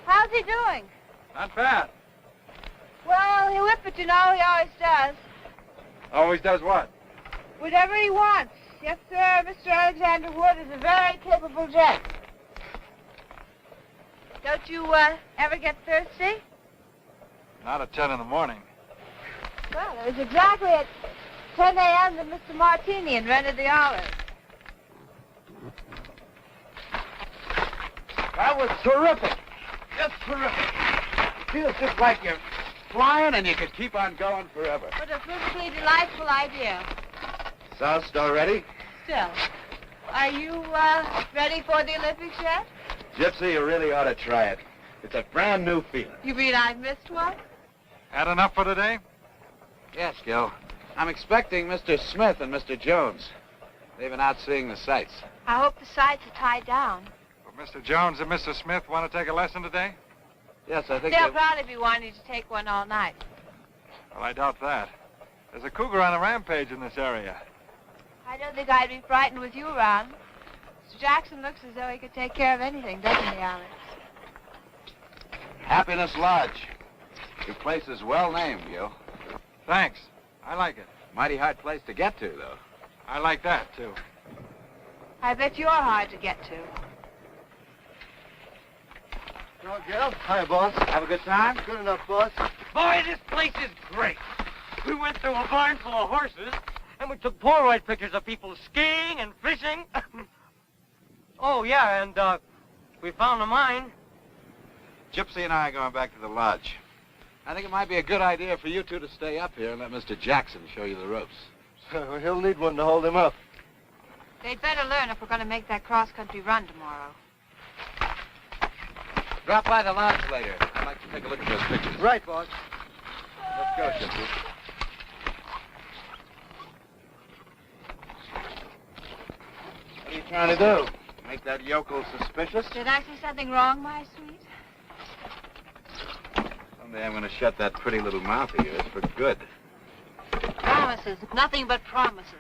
How's he doing? Not bad. Well, he'll whip it, you know. He always does. Always does what? Whatever he wants. Yes, sir. Mr. Alexander Wood is a very capable gent. Don't you ever get thirsty? Not at 10 in the morning. Well, it was exactly at 10 a.m. that Mr. Martini invented the olive. That was terrific. Just terrific. It feels just like you're flying and you could keep on going forever. What a perfectly delightful idea. Soused already? Still. Are you ready for the Olympics yet? Gypsy, you really ought to try it. It's a brand new feeling. You mean I've missed one? Had enough for today? Yes, Gil. I'm expecting Mr. Smith and Mr. Jones. They've been out seeing the sights. I hope the sights are tied down. Well, Mr. Jones and Mr. Smith want to take a lesson today? Yes, I think They'll probably be wanting to take one all night. Well, I doubt that. There's a cougar on a rampage in this area. I don't think I'd be frightened with you around. Mr. Jackson looks as though he could take care of anything, doesn't he, Alex? Happiness Lodge. Your place is well named, Gil. Thanks. I like it. Mighty hard place to get to, though. I like that, too. I bet you're hard to get to. Hello, Gil. Hi, boss. Have a good time? Good enough, boss. Boy, this place is great. We went through a barn full of horses, and we took Polaroid pictures of people skiing and fishing. Oh, yeah, and we found a mine. Gypsy and I are going back to the lodge. I think it might be a good idea for you two to stay up here and let Mr. Jackson show you the ropes. He'll need one to hold him up. They'd better learn if we're going to make that cross-country run tomorrow. Drop by the lodge later. I'd like to take a look at those pictures. Right, boss. Let's go, Gypsy. What are you trying to do? Make that yokel suspicious? Did I say something wrong, my sweet? Someday I'm going to shut that pretty little mouth of yours for good. Promises. Nothing but promises.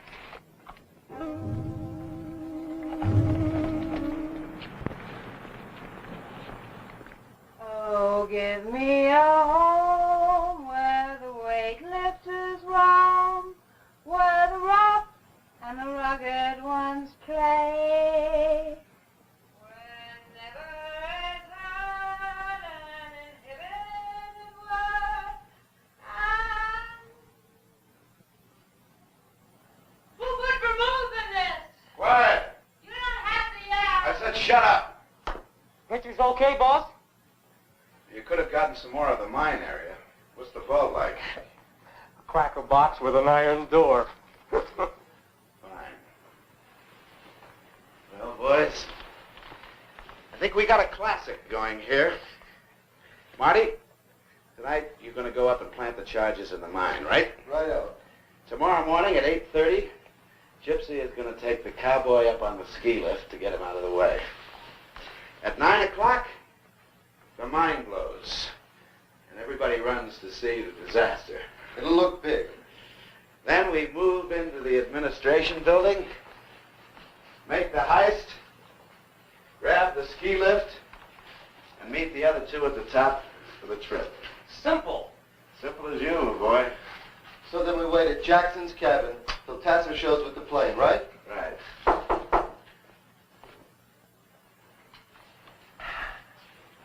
Oh, give me a home where the weightlifters roam, where the rough and the rugged ones play. Where never is heard an inhibited word, and who would remove in this? Quiet! You don't have to yell. I said shut up! Pictures okay, boss? You could have gotten some more of the mine area. What's the boat like? A cracker box with an iron door. Fine. Well, boys, I think we got a classic going here. Marty, tonight you're going to go up and plant the charges in the mine, right? Righto. Tomorrow morning at 8:30, Gypsy is going to take the cowboy up on the ski lift to get him out of the way. At 9 o'clock, the mine blows, and everybody runs to see the disaster. It'll look big. Then we move into the administration building, make the heist, grab the ski lift, and meet the other two at the top for the trip. Simple. Simple as you, boy. So then we wait at Jackson's cabin till Tasser shows with the plane, right? Right.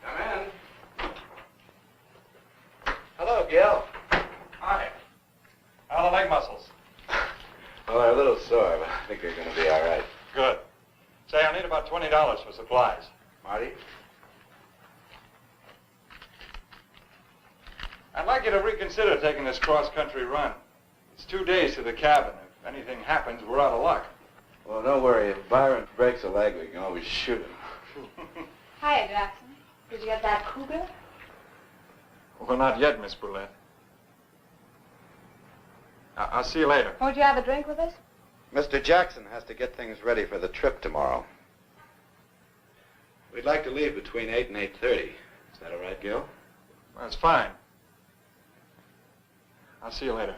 Come in. Hello, Gil. Hi. How are the leg muscles? Well, they're a little sore, but I think they're going to be all right. Good. Say, I need about $20 for supplies. Marty? I'd like you to reconsider taking this cross-country run. It's 2 days to the cabin. If anything happens, we're out of luck. Well, don't worry. If Byron breaks a leg, we can always shoot him. Hiya, Jackson. Did you get that cougar? Well, not yet, Miss Brulette. I'll see you later. Won't you have a drink with us? Mr. Jackson has to get things ready for the trip tomorrow. We'd like to leave between 8 and 8:30. Is that all right, Gil? That's fine. I'll see you later.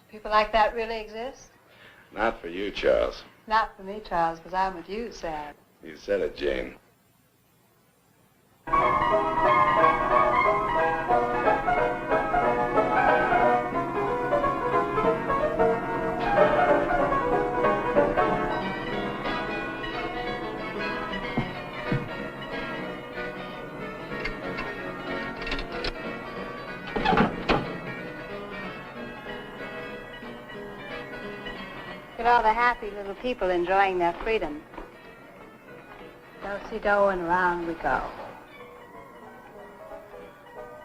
People like that really exist? Not for you, Charles. Not for me, Charles, because I'm with you, Sam. You said it, Jane. Look at all the happy little people enjoying their freedom. Do-si-do and around we go.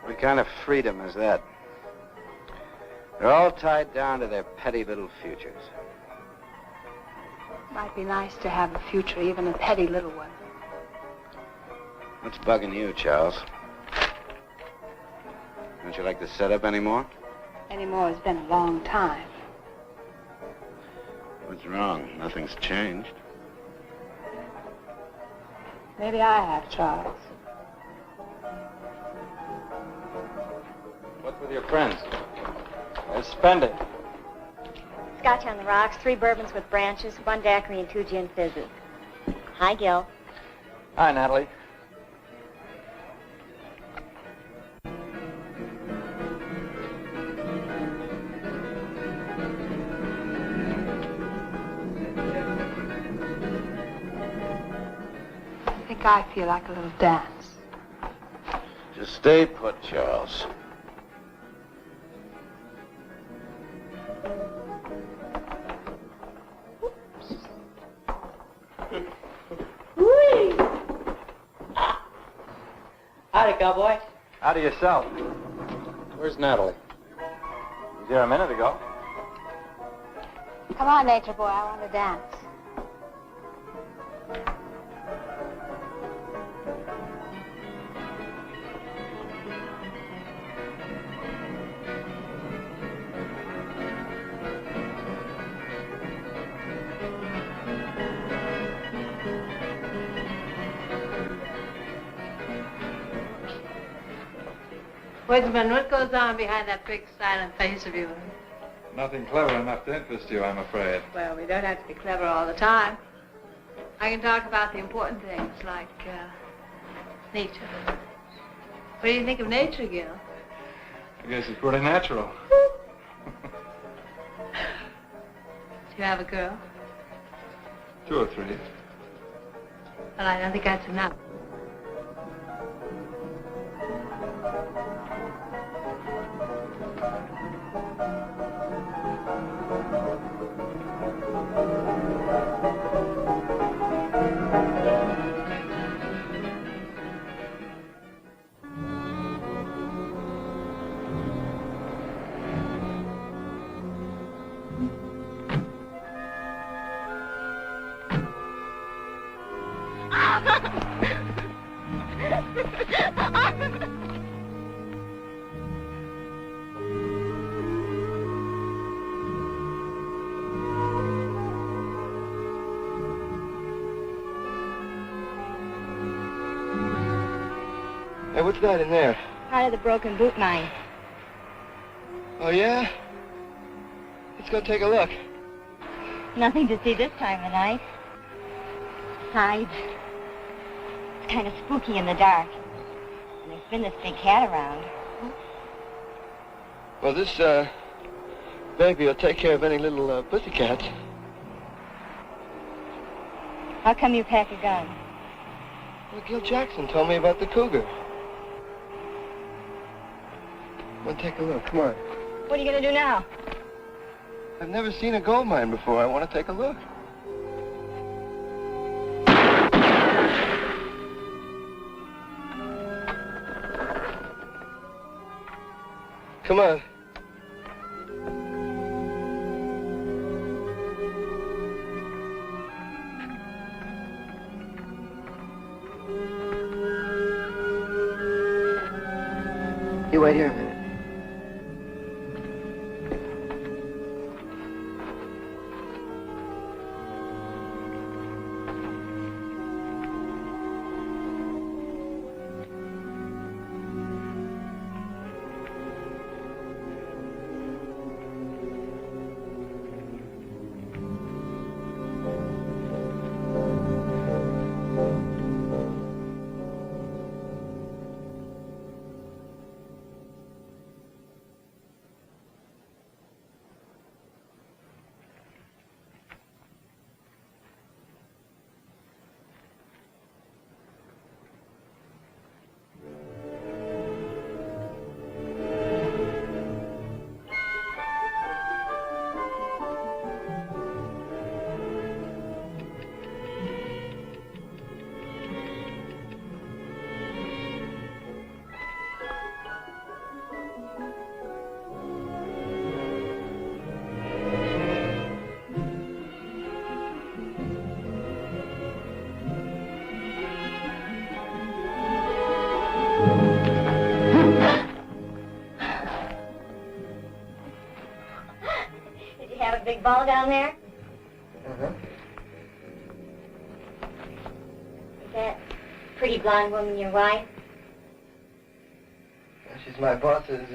What kind of freedom is that? They're all tied down to their petty little futures. Might be nice to have a future, even a petty little one. What's bugging you, Charles? Don't you like the setup anymore? Anymore has been a long time. What's wrong? Nothing's changed. Maybe I have, Charles. What's with your friends? They're spending. Scotch on the rocks, 3 bourbons with branches, 1 daiquiri, and 2 gin fizzes. Hi, Gil. Hi, Natalie. I think I feel like a little dance. Just stay put, Charles. Howdy, cowboy. Howdy yourself. Where's Natalie? Was here a minute ago. Come on, nature boy, I want to dance. Woodsman, what goes on behind that big silent face of yours? Nothing clever enough to interest you, I'm afraid. Well, we don't have to be clever all the time. I can talk about the important things, like nature. What do you think of nature, Gil? I guess it's pretty natural. Do you have a girl? 2 or 3. Well, I don't think that's enough. Hey, what's that in there? Part of the broken boot mine. Oh, yeah? Let's go take a look. Nothing to see this time of night. Besides, it's kind of spooky in the dark. And there's been this big cat around. Well, this, baby will take care of any little, pussycats. How come you pack a gun? Well, Gil Jackson told me about the cougar. Well, take a look. Come on. What are you going to do now? I've never seen a gold mine before. I want to take a look. Come on. You wait here a minute. Big ball down there? Uh-huh. Is that pretty blonde woman your wife? Well, she's my boss's,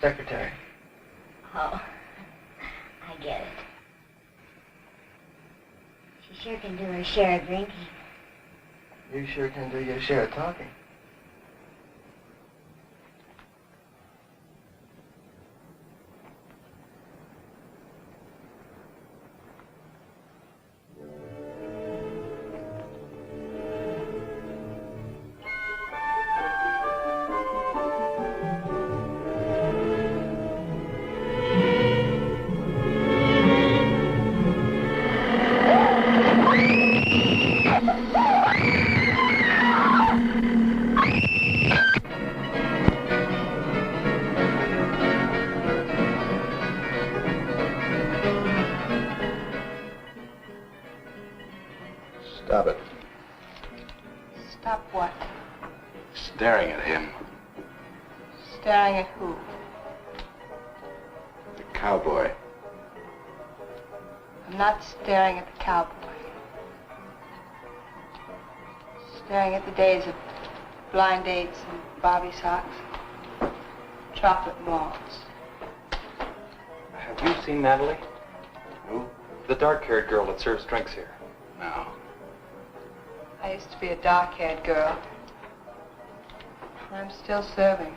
secretary. Oh, I get it. She sure can do her share of drinking. You sure can do your share of talking. Stop it. Stop what? Staring at him. Staring at who? The cowboy. I'm not staring at the cowboy. Staring at the days of blind dates and bobby socks. Chocolate malts. Have you seen Natalie? Who? The dark-haired girl that serves drinks here. No. I used to be a dark-haired girl. I'm still serving.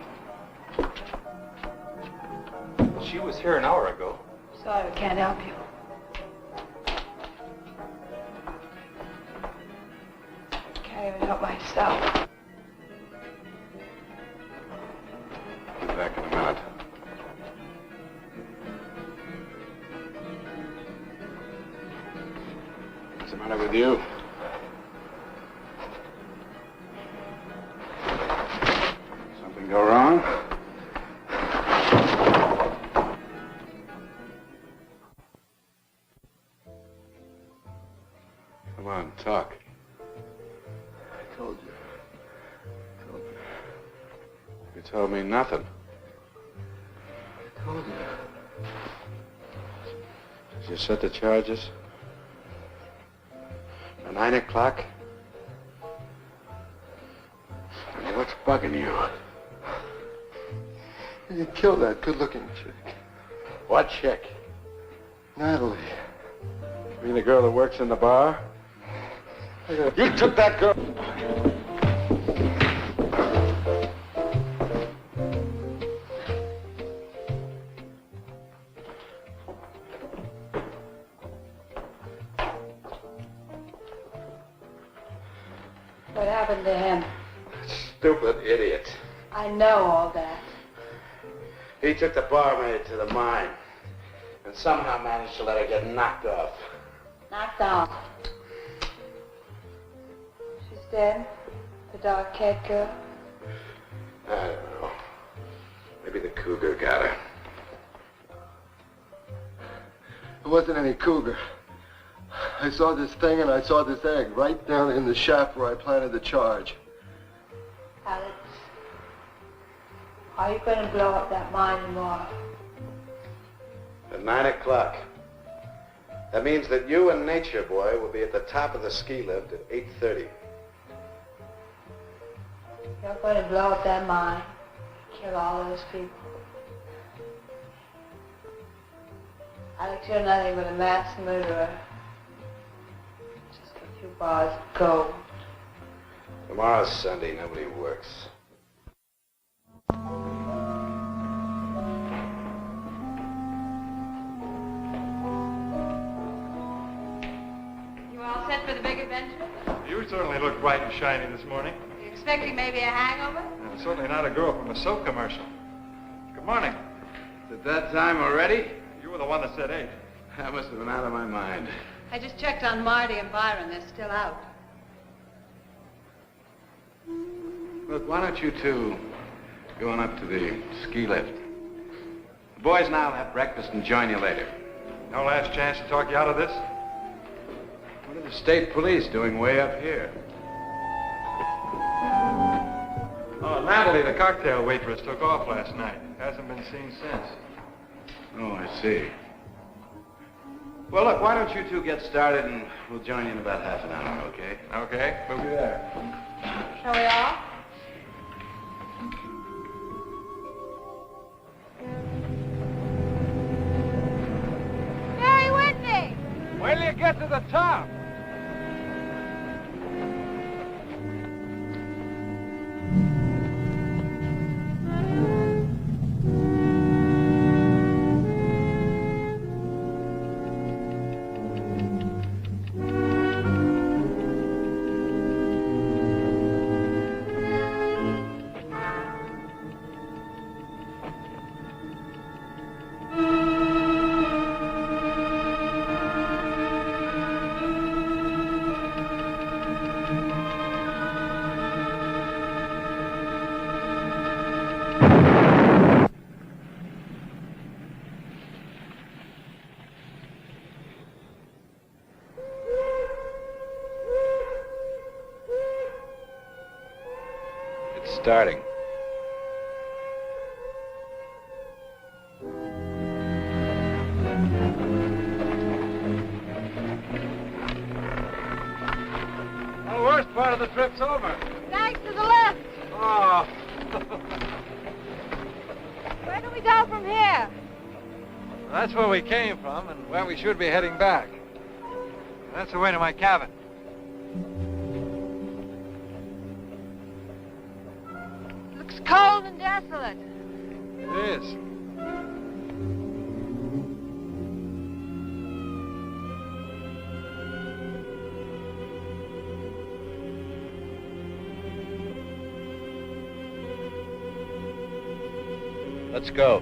She was here an hour ago. Sorry, I can't help you. Can't even help myself. Be back in a minute. What's the matter with you? Something go wrong? Come on, talk. I told you. You told me nothing. I told you. Did you set the charges? At 9 o'clock? bugging you? You killed that good-looking chick. What chick? Natalie. You mean the girl that works in the bar? You took that girl. What happened to him? Stupid idiot. I know all that. He took the barmaid to the mine and somehow managed to let her get knocked off. Knocked off. She's dead? The dark-haired girl? I don't know. Maybe the cougar got her. It wasn't any cougar. I saw this thing and I saw this egg right down in the shaft where I planted the charge. Alex, are you going to blow up that mine tomorrow? At 9 o'clock. That means that you and Nature Boy will be at the top of the ski lift at 8:30. You're going to blow up that mine, kill all those people. Alex, you're nothing but a mass murderer. Just a few bars of gold. Tomorrow's Sunday, nobody works. You all set for the big adventure? You certainly look bright and shiny this morning. You expecting maybe a hangover? Certainly not a girl from a soap commercial. Good morning. Is it that time already? You were the one that said 8. I must have been out of my mind. I just checked on Marty and Byron. They're still out. Look, why don't you two go on up to the ski lift? The boys and I'll have breakfast and join you later. No last chance to talk you out of this? What are the state police doing way up here? Oh, Natalie, the cocktail waitress, took off last night. Hasn't been seen since. Oh, I see. Well, look, why don't you two get started and we'll join you in about half an hour, okay? Okay, we'll be there. Shall we all? Stay with me! Wait till you get to the top. Starting. Well, the worst part of the trip's over. Thanks to the lift! Oh. Where do we go from here? That's where we came from and where we should be heading back. That's the way to my cabin. Looks cold and desolate. It is. Let's go.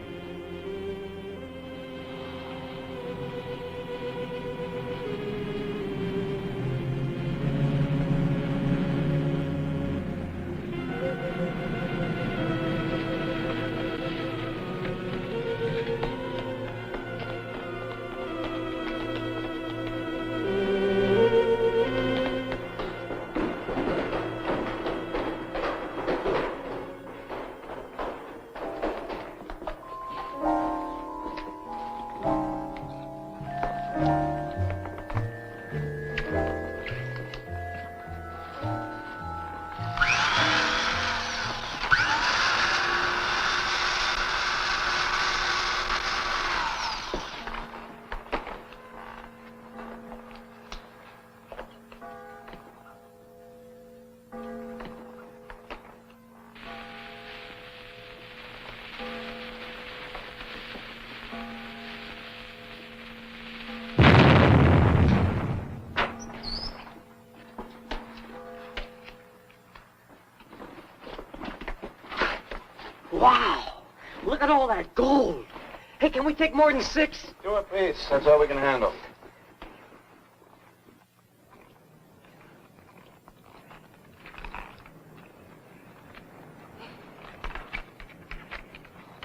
at all that gold. Hey, can we take more than 6? 2 apiece. That's all we can handle.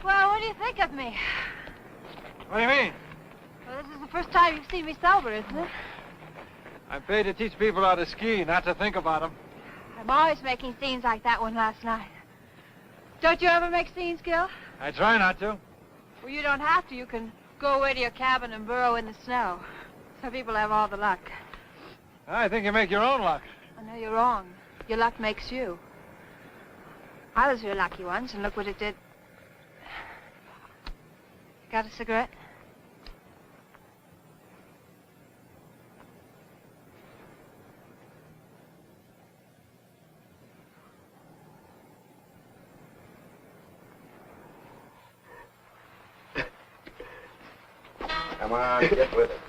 Well, what do you think of me? What do you mean? Well, this is the first time you've seen me sober, isn't it? I'm paid to teach people how to ski, not to think about them. I'm always making scenes like that one last night. Don't you ever make scenes, Gil? I try not to. Well, you don't have to. You can go away to your cabin and burrow in the snow. Some people have all the luck. I think you make your own luck. I know you're wrong. Your luck makes you. I was real lucky once, and look what it did. Got a cigarette? Come on, get with it.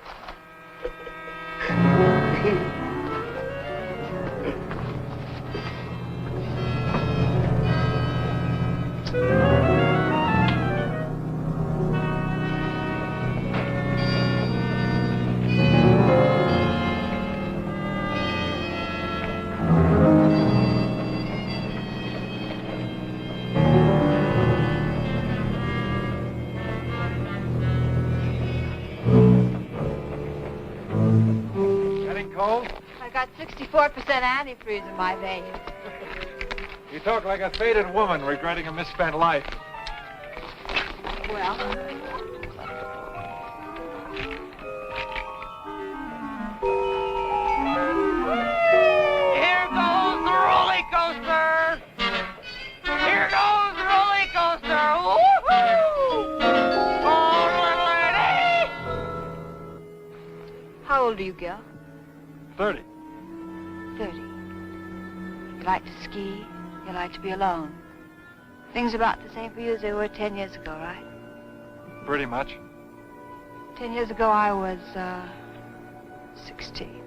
Cold? I got 64% antifreeze in my veins. You talk like a faded woman regretting a misspent life. Well, Here goes the roller coaster! Here goes the roller coaster! Woohoo! Oh, little lady! how old are you, Gil? 30. 30. You like to ski. You like to be alone. Things about the same for you as they were 10 years ago, right? Pretty much. 10 years ago, I was, 16.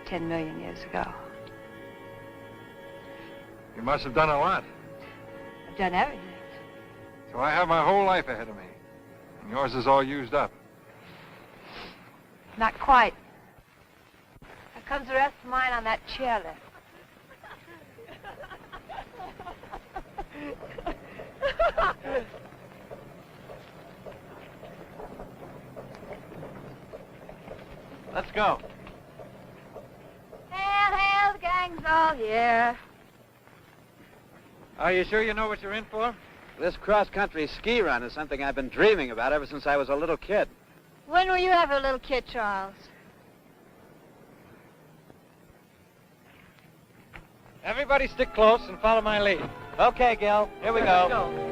10 million years ago. You must have done a lot. I've done everything. So I have my whole life ahead of me. And yours is all used up. Not quite. Here comes the rest of mine on that chairlift. Let's go. Hail, hail, the gang's all here. Are you sure you know what you're in for? This cross-country ski run is something I've been dreaming about ever since I was a little kid. When were you ever a little kid, Charles? Everybody stick close and follow my lead. Okay, Gil. Here we go.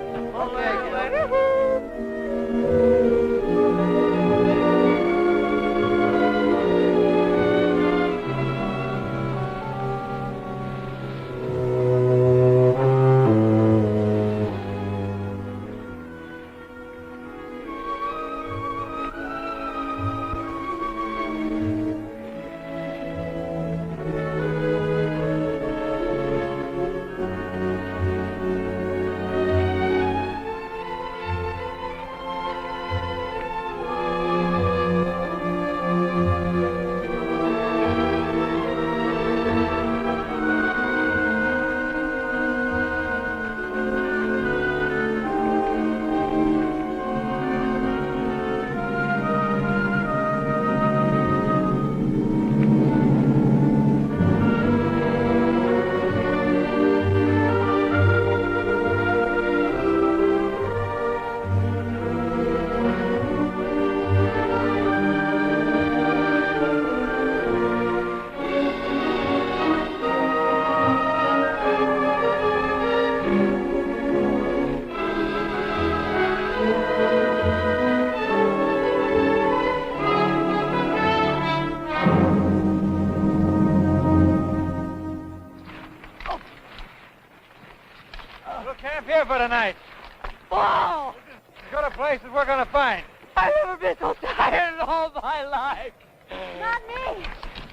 Camp here for tonight. Wow! Go to places we're gonna find. I've never been so tired in all my life. Not me.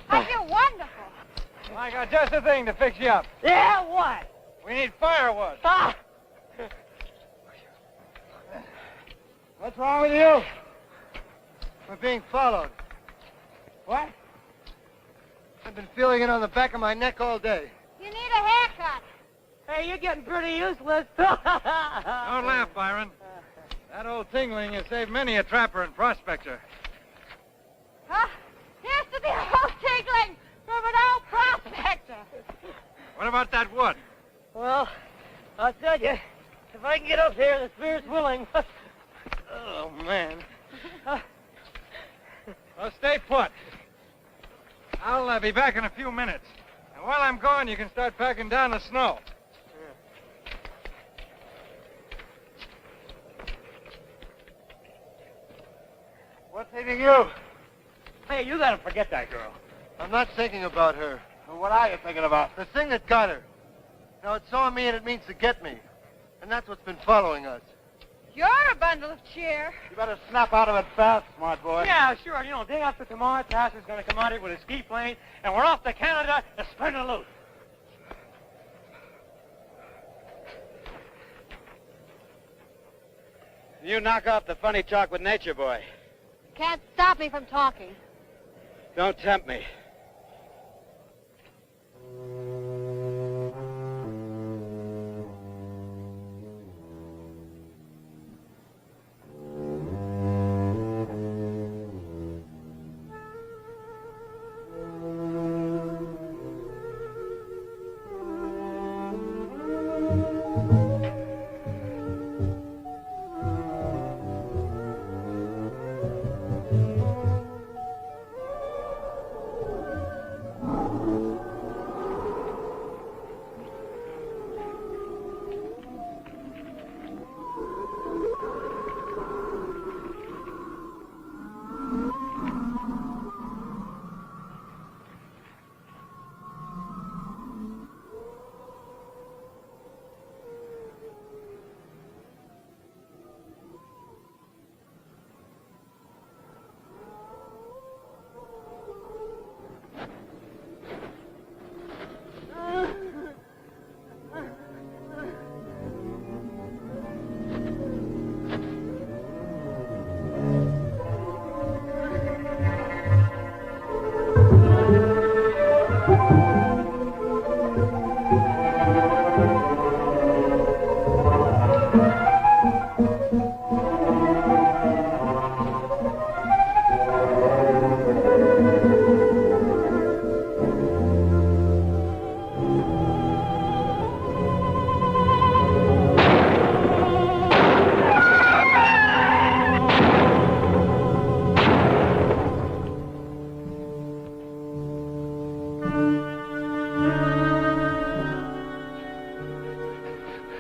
I feel wonderful. I got just the thing to fix you up. Yeah, what? We need firewood. Ah! What's wrong with you? We're being followed. What? I've been feeling it on the back of my neck all day. You need a haircut. Hey, you're getting pretty useless. Don't laugh, Byron. That old tingling has saved many a trapper and prospector. Huh? Here's to the old tingling from an old prospector. What about that wood? Well, I'll tell you, if I can get up here, the spirit's willing. Oh, man. Well, stay put. I'll be back in a few minutes. And while I'm gone, you can start packing down the snow. What's hitting you? Hey, you gotta forget that girl. I'm not thinking about her. Well, what are you thinking about? The thing that got her. Now, it saw me and it means to get me. And that's what's been following us. You're a bundle of cheer. You better snap out of it fast, smart boy. Yeah, sure. You know, day after tomorrow, Tasser's gonna come out here with a ski plane, and we're off to Canada to spend a loot. You knock off the funny talk with nature, boy. Can't stop me from talking. Don't tempt me.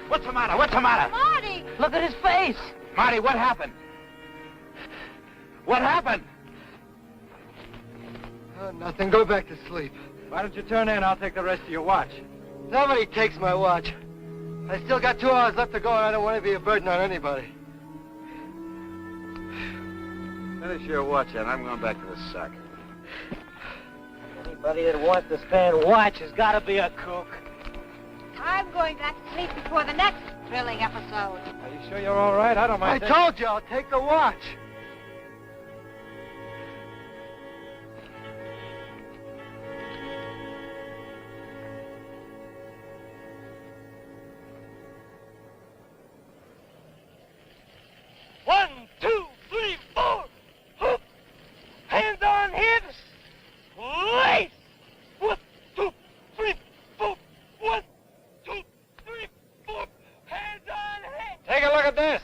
What's the matter? What's the matter? Marty! Look at his face. Marty, what happened? What happened? Oh, nothing. Go back to sleep. Why don't you turn in? I'll take the rest of your watch. Nobody takes my watch. I still got 2 hours left to go, and I don't want to be a burden on anybody. Finish your watch, and I'm going back to the sack. Anybody that wants to stand watch has got to be a kook. I'm going back to sleep before the next thrilling episode. Are you sure you're all right? I don't I mind. told you I'll take the watch. One, two, three, four. Hoop. Hands on hips. Place. 1, 2, 3, 4. 1, 2, 3, 4. Hands on hips. Take a look at this.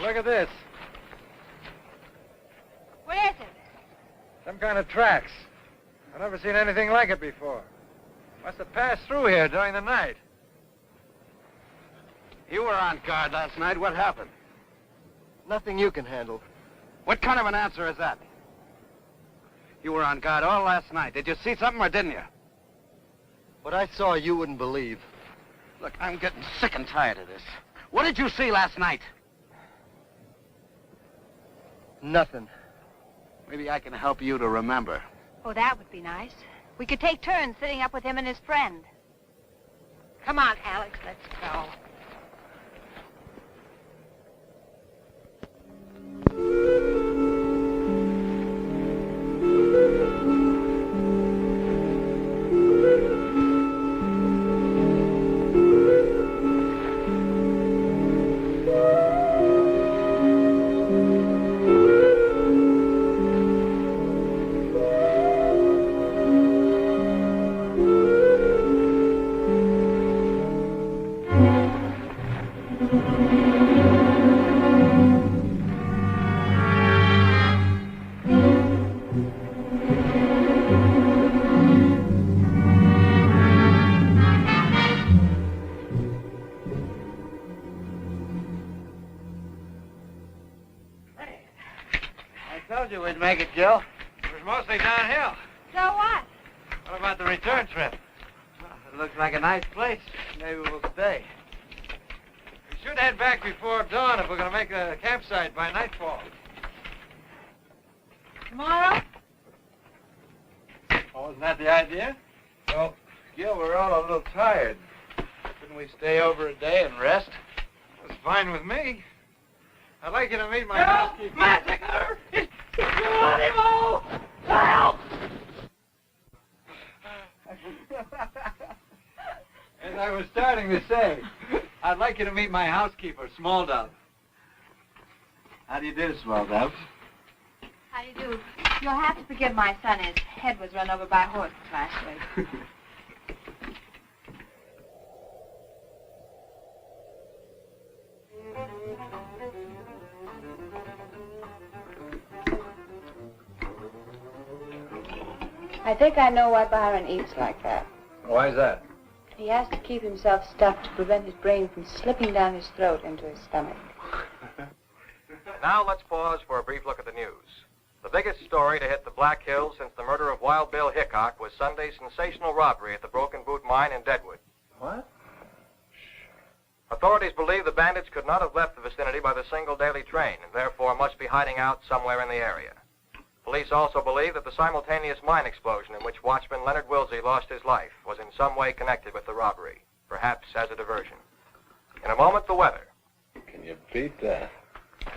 Look at this. What is it? Some kind of tracks. I've never seen anything like it before. Must have passed through here during the night. You were on guard last night. What happened? Nothing you can handle. What kind of an answer is that? You were on guard all last night. Did you see something or didn't you? What I saw, you wouldn't believe. Look, I'm getting sick and tired of this. What did you see last night? Nothing. Maybe I can help you to remember. Oh, that would be nice. We could take turns sitting up with him and his friend. Come on, Alex, let's go. I told you we'd make it, Gil. It was mostly downhill. So what? What about the return trip? Well, it looks like a nice place. Maybe we'll stay. We should head back before dawn if we're going to make a campsite by nightfall. Tomorrow? Oh, isn't that the idea? Well, Gil, we're all a little tired. Couldn't we stay over a day and rest? That's fine with me. I'd like you to meet my housekeeper. Massacre! It's animal! Help! As I was starting to say, I'd like you to meet my housekeeper, Small Dove. How do you do, Small Dove? How do you do? You'll have to forgive my son. His head was run over by horses last week. I think I know why Byron eats like that. Why is that? He has to keep himself stuffed to prevent his brain from slipping down his throat into his stomach. Now let's pause for a brief look at the news. The biggest story to hit the Black Hills since the murder of Wild Bill Hickok was Sunday's sensational robbery at the Broken Boot Mine in Deadwood. What? Authorities believe the bandits could not have left the vicinity by the single daily train and therefore must be hiding out somewhere in the area. Police also believe that the simultaneous mine explosion in which watchman Leonard Wilsey lost his life was in some way connected with the robbery, perhaps as a diversion. In a moment, the weather. Can you beat that?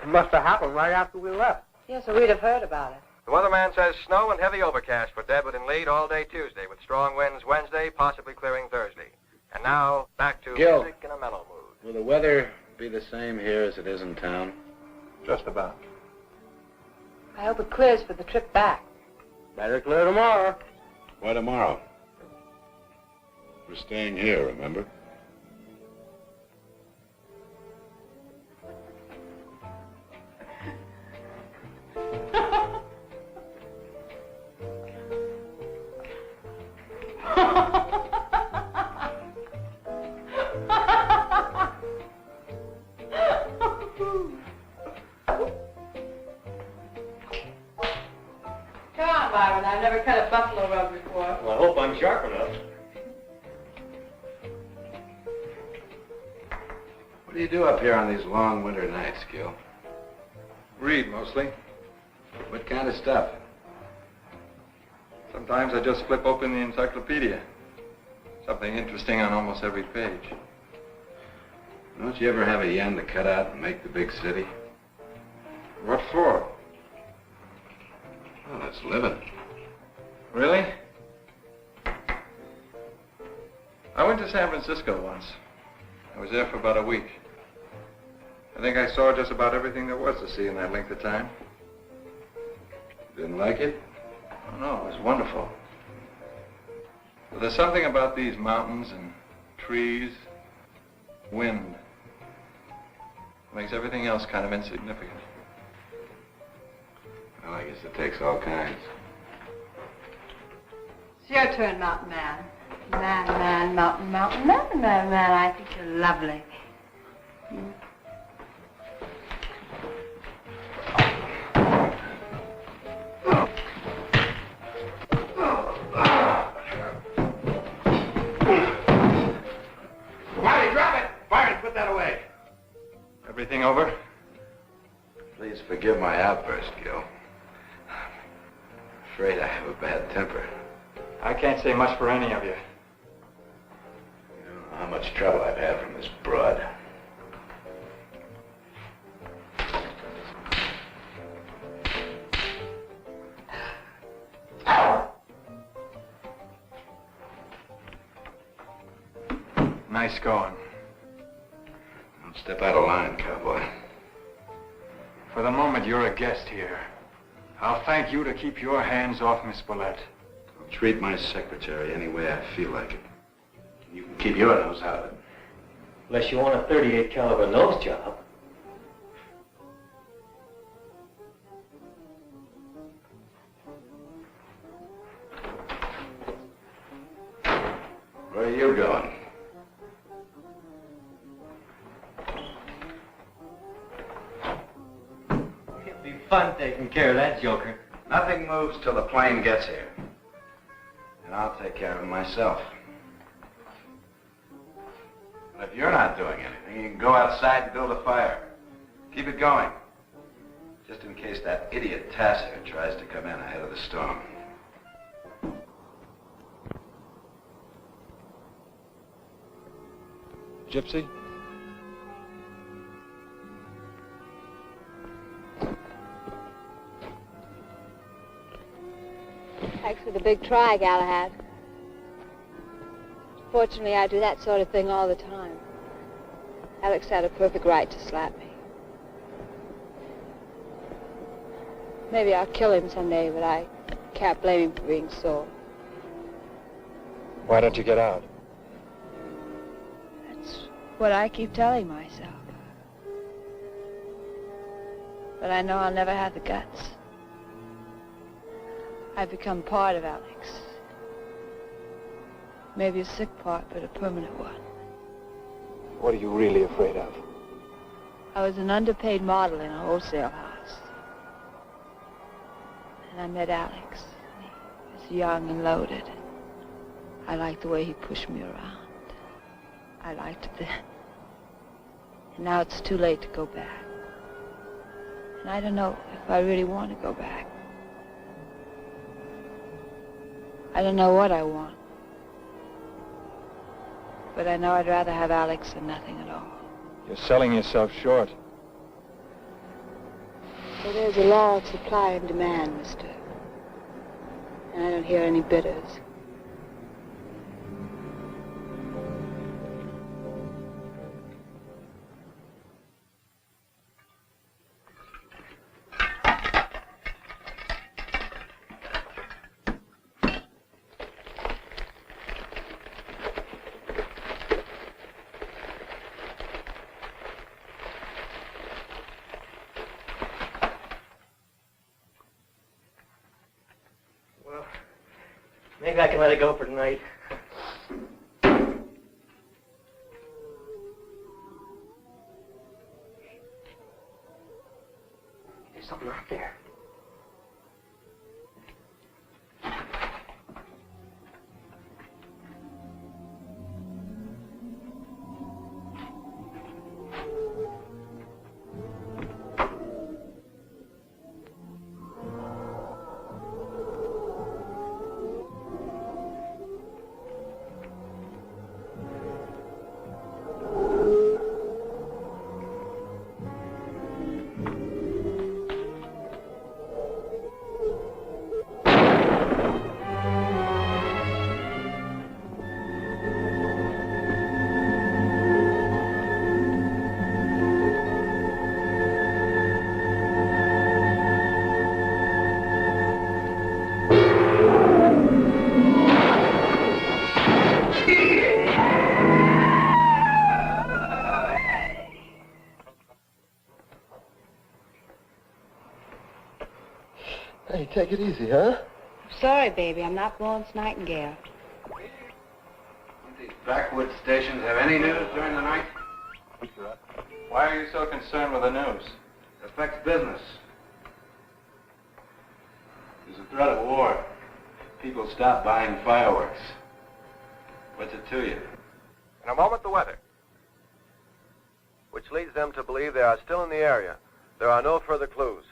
It must have happened right after we left. Yes, so we'd have heard about it. The weatherman says snow and heavy overcast for Deadwood and Lead all day Tuesday, with strong winds Wednesday, possibly clearing Thursday. And now, back to Gil. music in a mellow mood. Will the weather be the same here as it is in town? Just about. I hope it clears for the trip back. Better clear tomorrow. Why tomorrow? We're staying here, remember? Come on, Byron. I've never cut a buffalo rug before. Well, I hope I'm sharp enough. What do you do up here on these long winter nights, Gil? Read, mostly. What kind of stuff? Sometimes I just flip open the encyclopedia. Something interesting on almost every page. Don't you ever have a yen to cut out and make the big city? What for? Well, it's living. Really? I went to San Francisco once. I was there for about a week. I think I saw just about everything there was to see in that length of time. Didn't like it? Oh, no, it was wonderful. But there's something about these mountains and trees, wind, that makes everything else kind of insignificant. Well, I guess it takes all kinds. It's your turn, Mountain Man. Man, mountain, man. I think you're lovely. Riley, drop it! Byron, put that away. Everything over? Please forgive my outburst, Gil. I'm afraid I have a bad temper. I can't say much for any of you. You don't know how much trouble I've had from this broad. Nice going. Don't step out of line, cowboy. For the moment, you're a guest here. I'll thank you to keep your hands off Miss Willette. I'll treat my secretary any way I feel like it. You can keep your nose out of it. Unless you want a 38 caliber nose job. Where are you going? It'll be fun taking care of that joker. Nothing moves till the plane gets here. And I'll take care of him myself. And if you're not doing anything, you can go outside and build a fire. Keep it going. Just in case that idiot Tasser tries to come in ahead of the storm. Gypsy? Thanks for the big try, Galahad. Fortunately, I do that sort of thing all the time. Alex had a perfect right to slap me. Maybe I'll kill him someday, but I can't blame him for being sore. Why don't you get out? That's what I keep telling myself. But I know I'll never have the guts. I've become part of Alex. Maybe a sick part, but a permanent one. What are you really afraid of? I was an underpaid model in a wholesale house. And I met Alex. He was young and loaded. I liked the way he pushed me around. I liked it then. And now it's too late to go back. And I don't know if I really want to go back. I don't know what I want. But I know I'd rather have Alex than nothing at all. You're selling yourself short. Well, there's a law of supply and demand, mister. And I don't hear any bidders. Maybe I can let it go for tonight. There's something out there. Hey, take it easy, huh? Sorry, baby, I'm not Florence Nightingale. Don't these backwoods stations have any news during the night? Why are you so concerned with the news? It affects business. There's a threat of war. People stop buying fireworks. What's it to you? In a moment, the weather, which leads them to believe they are still in the area. There are no further clues.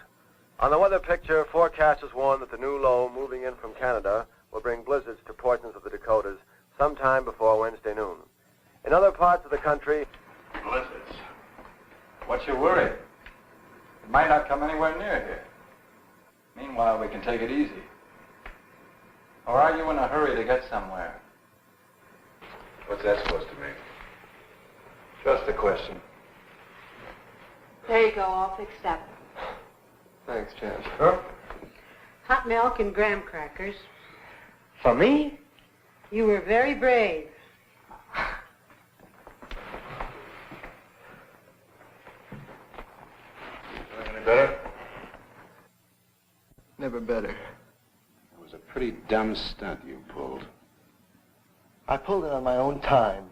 On the weather picture, forecasters warn that the new low moving in from Canada will bring blizzards to portions of the Dakotas sometime before Wednesday noon. In other parts of the country, Blizzards. What's your worry? It might not come anywhere near here. Meanwhile, we can take it easy. Or are you in a hurry to get somewhere? What's that supposed to mean? Just a question. There you go, all fixed up. Thanks, Jan. Sure. Hot milk and graham crackers. For me? You were very brave. Feeling any better? Never better. It was a pretty dumb stunt you pulled. I pulled it on my own time.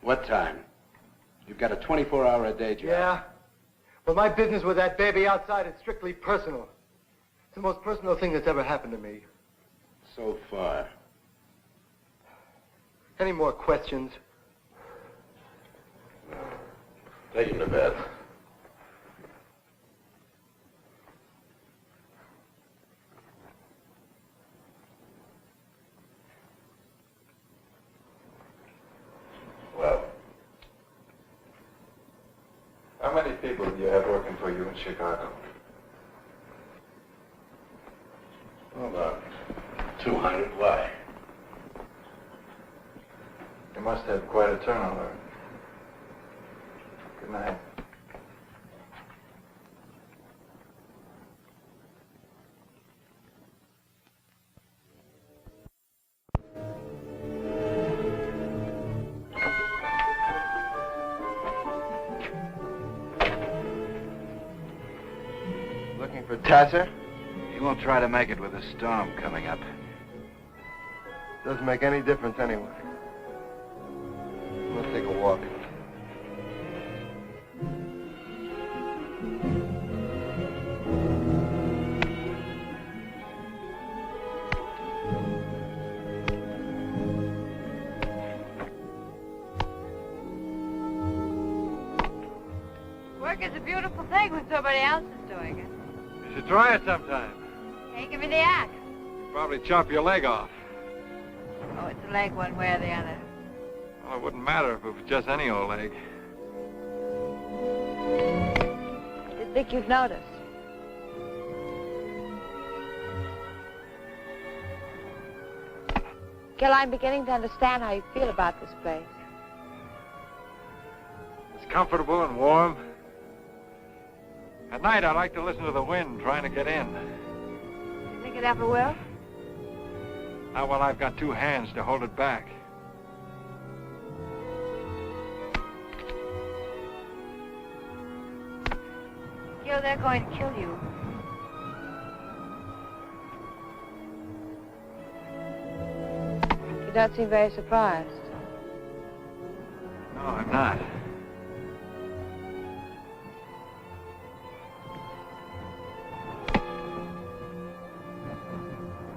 What time? You've got a 24-hour-a-day job. Yeah? Well, my business with that baby outside is strictly personal. It's the most personal thing that's ever happened to me. So far. Any more questions? Take him to bed. Well, how many people do you have working for you in Chicago? Well, about 200. Why? You must have quite a turnover. Good night. Looking for Tasser? He won't try to make it with a storm coming up. Doesn't make any difference anyway. Let's take a walk. Work is a beautiful thing when somebody else is doing it. You should try it sometime. Hey, give me the axe. Probably chop your leg off. Oh, it's a leg one way or the other. Well, it wouldn't matter if it was just any old leg. I didn't think you'd notice. Gil, I'm beginning to understand how you feel about this place. It's comfortable and warm. At night, I like to listen to the wind trying to get in. You think it ever will? Not while I've got two hands to hold it back. Gil, they're going to kill you. You don't seem very surprised. No, I'm not.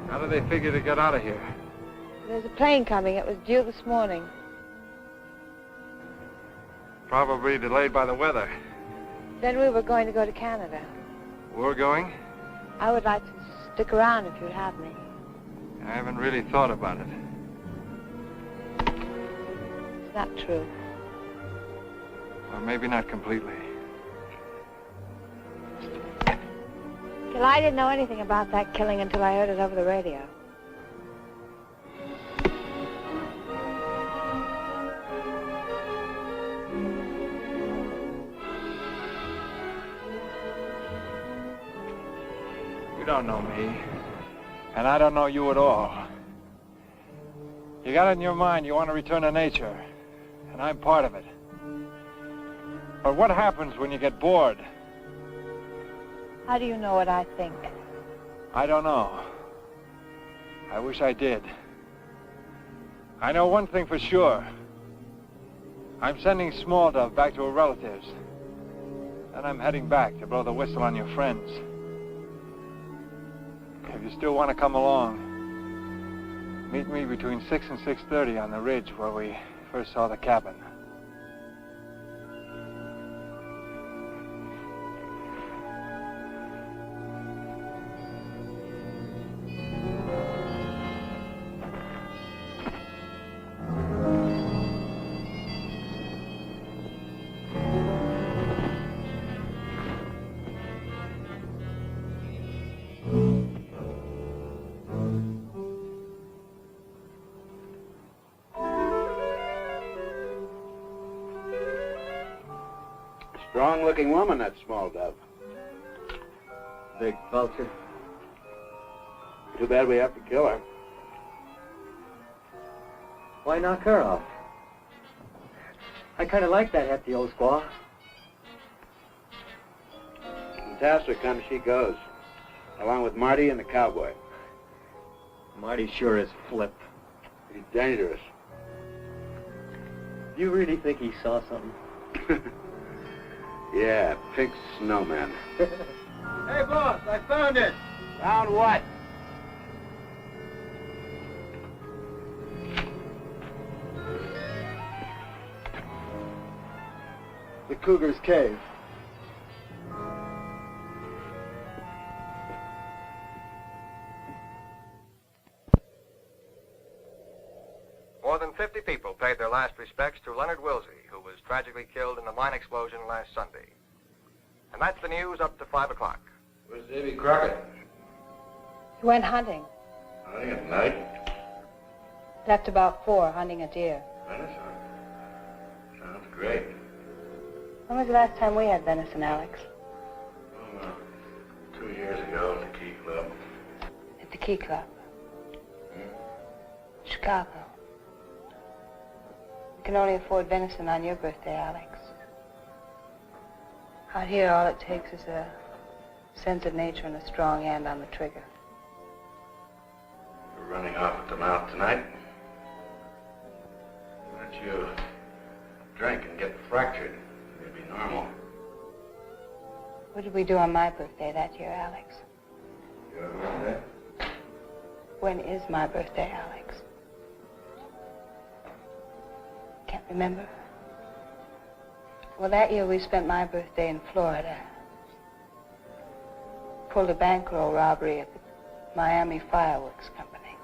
How do they figure to get out of here? There's a plane coming. It was due this morning. Probably delayed by the weather. Then we were going to go to Canada. We're going? I would like to stick around if you'd have me. I haven't really thought about it. It's not true. Or maybe not completely. Gil, I didn't know anything about that killing until I heard it over the radio. You don't know me, and I don't know you at all. You got it in your mind you want to return to nature, and I'm part of it. But what happens when you get bored? How do you know what I think? I don't know. I wish I did. I know one thing for sure. I'm sending Small Dove back to her relatives. Then I'm heading back to blow the whistle on your friends. If you still want to come along, meet me between 6 and 6:30 on the ridge where we first saw the cabin. Strong-looking woman, that small dove. Big vulture. Too bad we have to kill her. Why knock her off? I kind of like that hefty old squaw. Fantastic kind she goes, along with Marty and the cowboy. Marty sure is flip. He's dangerous. You really think he saw something? Yeah, pink snowman. Hey, boss, I found it. Found what? The Cougar's cave. More than 50 people paid their last respects to Leonard Wilsey, who was tragically killed in the mine explosion last Sunday. And that's the news up to 5 o'clock. Where's Davy Crockett? He went hunting. Hunting at night? Left about 4, hunting a deer. Venison? Sounds great. When was the last time we had venison, Alex? Oh, 2 years ago at the Key Club. At the Key Club. Chicago. We can only afford venison on your birthday, Alex. Out here, all it takes is a sense of nature and a strong hand on the trigger. We're running off at the mouth tonight. Why don't you drink and get fractured? You'll be normal. What did we do on my birthday that year, Alex? Your birthday? When is my birthday, Alex? Can't remember? Well, that year we spent my birthday in Florida. Pulled a bankroll robbery at the Miami Fireworks Company.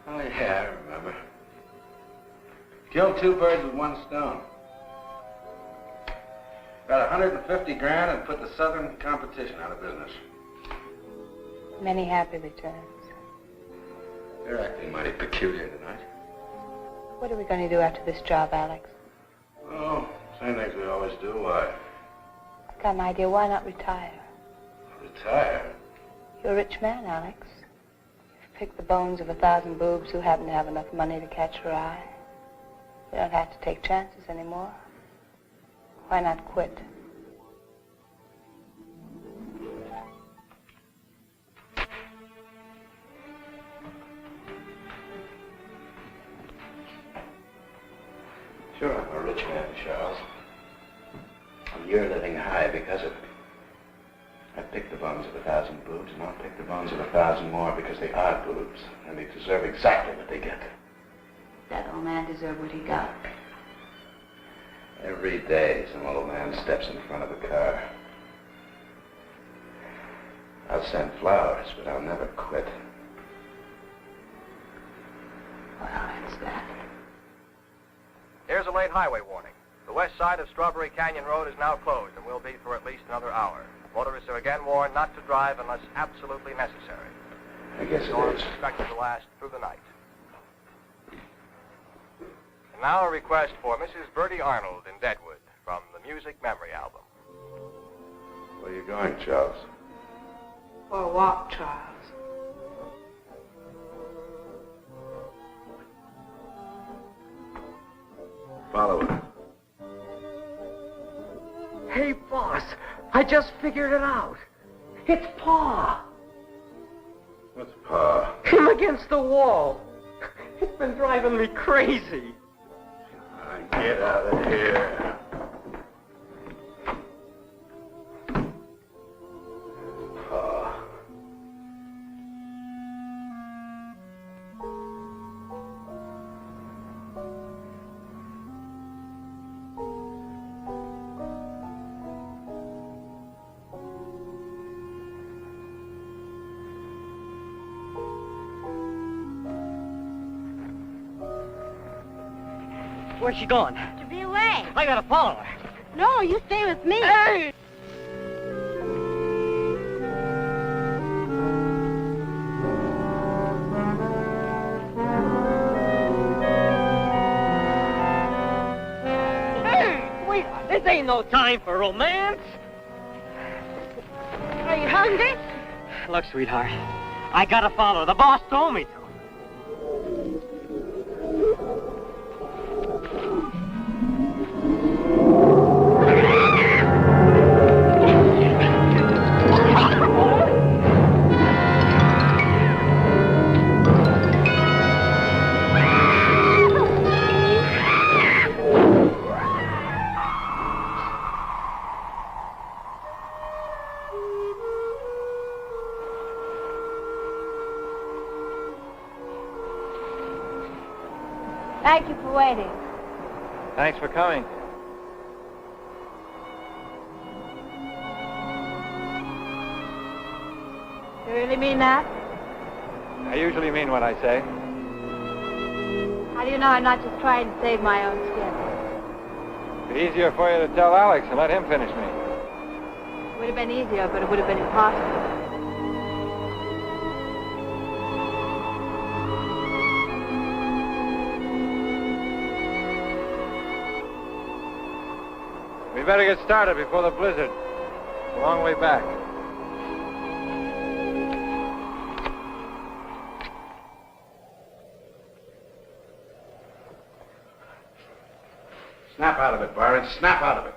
Oh, yeah, I remember. Killed 2 birds with 1 stone. Got 150 grand and put the Southern competition out of business. Many happy returns. You're acting mighty peculiar tonight. What are we going to do after this job, Alex? Oh, same things we always do. Why? I've got an idea. Why not retire? Retire? You're a rich man, Alex. You've picked the bones of 1,000 boobs who happen to have enough money to catch your eye. You don't have to take chances anymore. Why not quit? Sure, I'm a rich man, Charles. And you're living high because of it. I picked the bones of 1,000 boobs, and I'll pick the bones of 1,000 more because they are boobs, and they deserve exactly what they get. That old man deserved what he got. Every day, some old man steps in front of a car. I'll send flowers, but I'll never quit. Well, that's that. Here's a late highway warning. The west side of Strawberry Canyon Road is now closed and will be for at least another hour. Motorists are again warned not to drive unless absolutely necessary. I guess it Storm is. is expected to last through the night. And now a request for Mrs. Bertie Arnold in Deadwood from the Music Memory Album. Where are you going, Charles? For a walk, Charles. Follow it. Hey, boss, I just figured it out. It's Pa. What's Pa? Him against the wall. It's been driving me crazy. Get out of here. Pa. Where's she going? To be away. I gotta follow her. No, you stay with me. Hey! Hey, wait, ain't no time for romance. Are you hungry? Look, sweetheart, I gotta follow. The boss told me to. Thank you for waiting. Thanks for coming. You really mean that? I usually mean what I say. How do you know I'm not just trying to save my own skin? It'd be easier for you to tell Alex and let him finish me. It would have been easier, but it would have been impossible. We better get started before the blizzard. It's a long way back. Snap out of it, Byron. Snap out of it.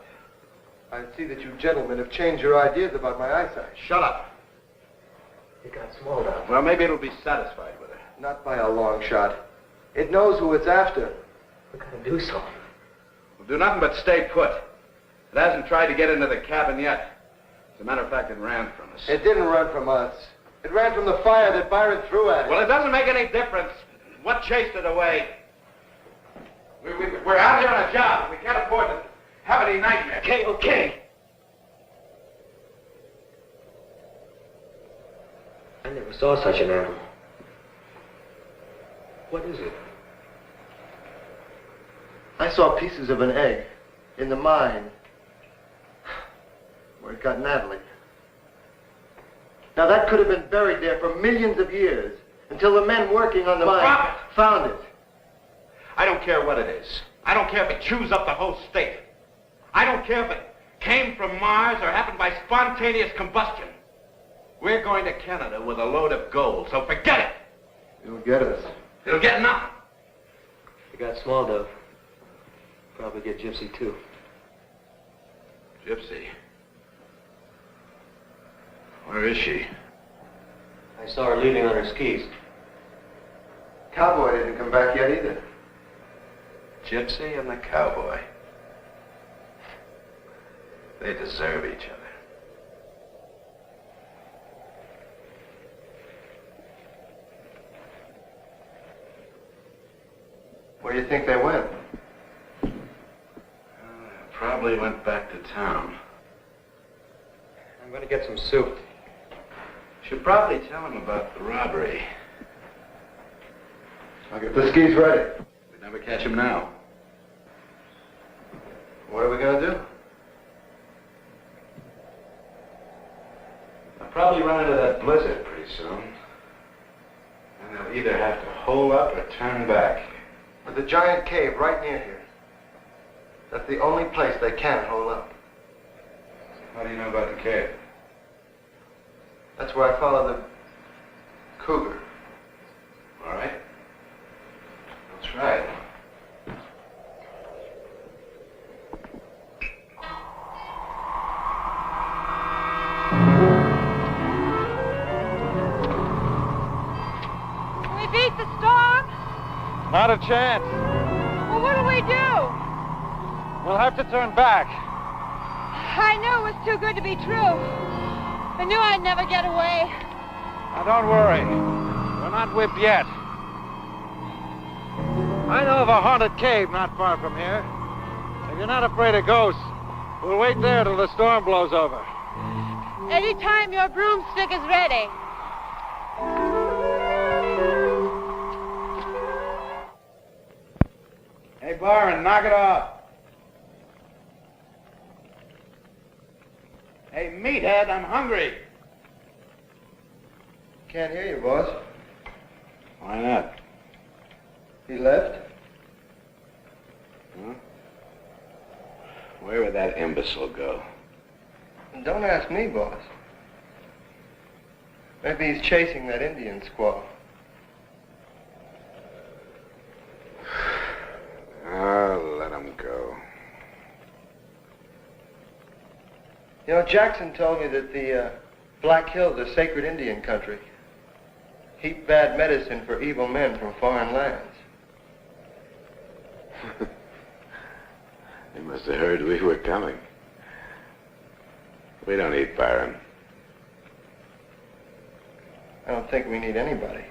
I see that you gentlemen have changed your ideas about my eyesight. Shut up. It got small now. Well, maybe it'll be satisfied with it. Not by a long shot. It knows who it's after. We're gonna do so. We'll do nothing but stay put. It hasn't tried to get into the cabin yet. As a matter of fact, it ran from us. It didn't run from us. It ran from the fire that Byron threw at it. Well, it doesn't make any difference. What chased it away? We're out here on a job. We can't afford to have any nightmares. Okay, okay. I never saw such an animal. What is it? I saw pieces of an egg in the mine where it got Natalie. Now that could have been buried there for millions of years until the men working on the mine found it. I don't care what it is. I don't care if it chews up the whole state. I don't care if it came from Mars or happened by spontaneous combustion. We're going to Canada with a load of gold, so forget it. It'll get us. It'll get nothing. It got small, Dove. Probably get Gypsy, too. Gypsy? Where is she? I saw her leaving on her skis. Cowboy didn't come back yet either. Gypsy and the cowboy. They deserve each other. Where do you think they went? Probably went back to town. I'm going to get some soup. Should probably tell him about the robbery. I'll get the skis ready. We'd never catch him now. What are we going to do? I'll probably run into that blizzard pretty soon. And they'll either have to hole up or turn back. There's a giant cave right near here. That's the only place they can hole up. How do you know about the cave? That's where I follow the cougar. All right. We'll try it. Can we beat the storm? Not a chance. Well, what do we do? We'll have to turn back. I knew it was too good to be true. I knew I'd never get away. Now, don't worry. We're not whipped yet. I know of a haunted cave not far from here. If you're not afraid of ghosts, we'll wait there till the storm blows over. Anytime your broomstick is ready. Hey, Byron, knock it off. Hey, meathead, I'm hungry. Can't hear you, boss. Why not? He left? Huh? Where would that imbecile go? Don't ask me, boss. Maybe he's chasing that Indian squaw. Oh, let him go. You know, Jackson told me that the Black Hills are sacred Indian country. Heap bad medicine for evil men from foreign lands. They must have heard we were coming. We don't need Byron. I don't think we need anybody.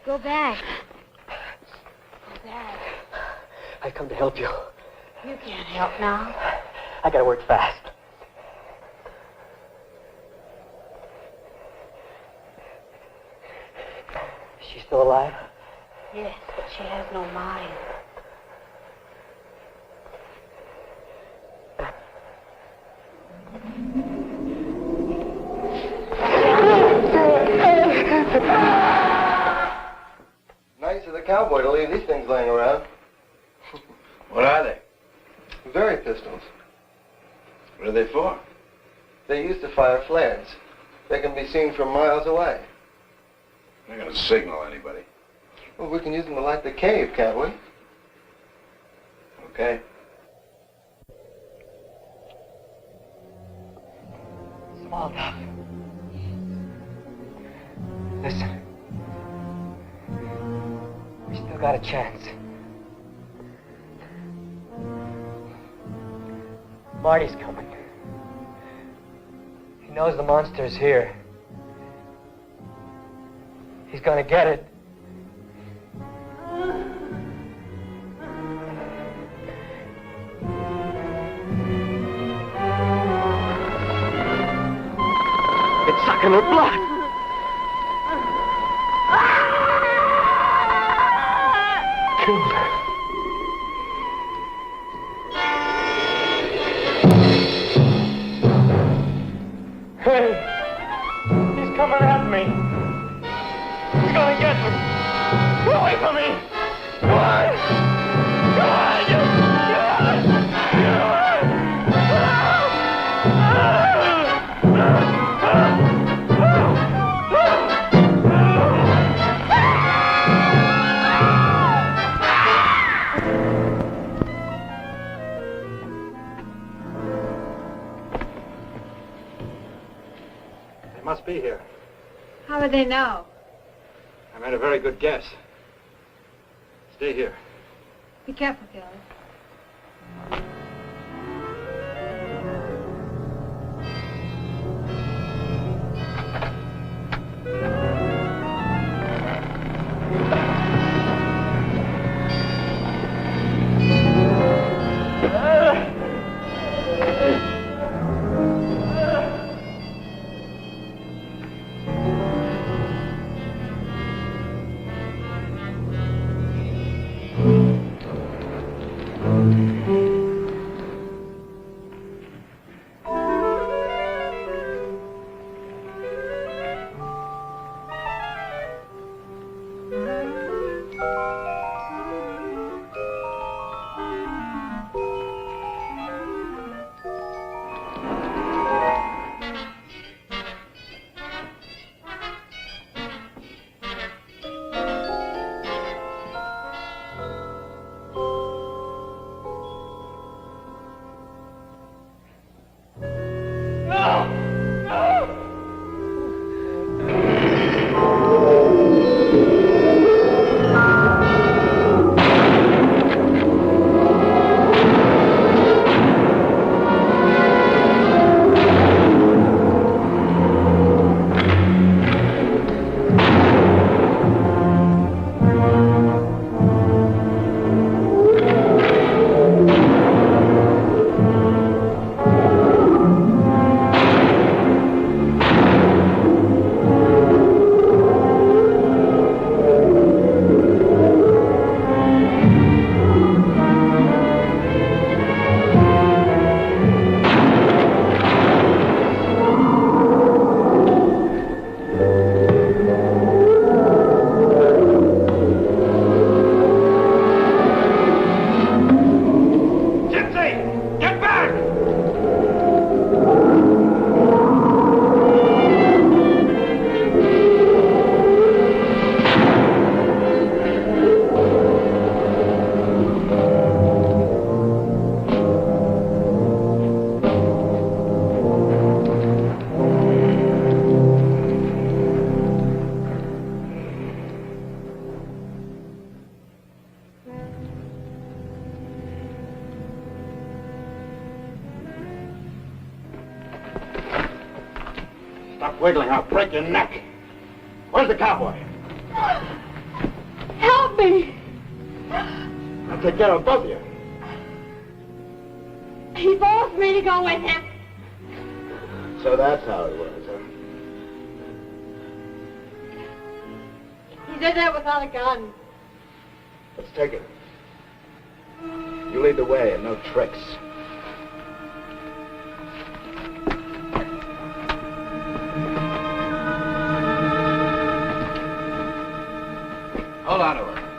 Go back. Go back. I come to help you. You can't help now. I gotta work fast. Is she still alive? Yes, but she has no mind. Nice of the cowboy to leave these things laying around. What are they? Very pistols. What are they for? They used to fire flares. They can be seen from miles away. They're gonna signal anybody. Well, we can use them to light the cave, can't we? Okay. Small enough. Listen. We still got a chance. Marty's coming. He knows the monster's here. He's gonna get it. It's sucking her blood. Killed her. Hey, he's coming at me. He's gonna get me. Get away from me. Come on. Come on, you. Get away. How'd they know? I made a very good guess. Stay here. Be careful, Gilly. Stop wiggling, I'll break your neck. Where's the cowboy? Help me! I'll take care of both of you. He forced me to go with him. So that's how it was, huh? He did that without a gun. Let's take it. You lead the way and no tricks. Hold on to her.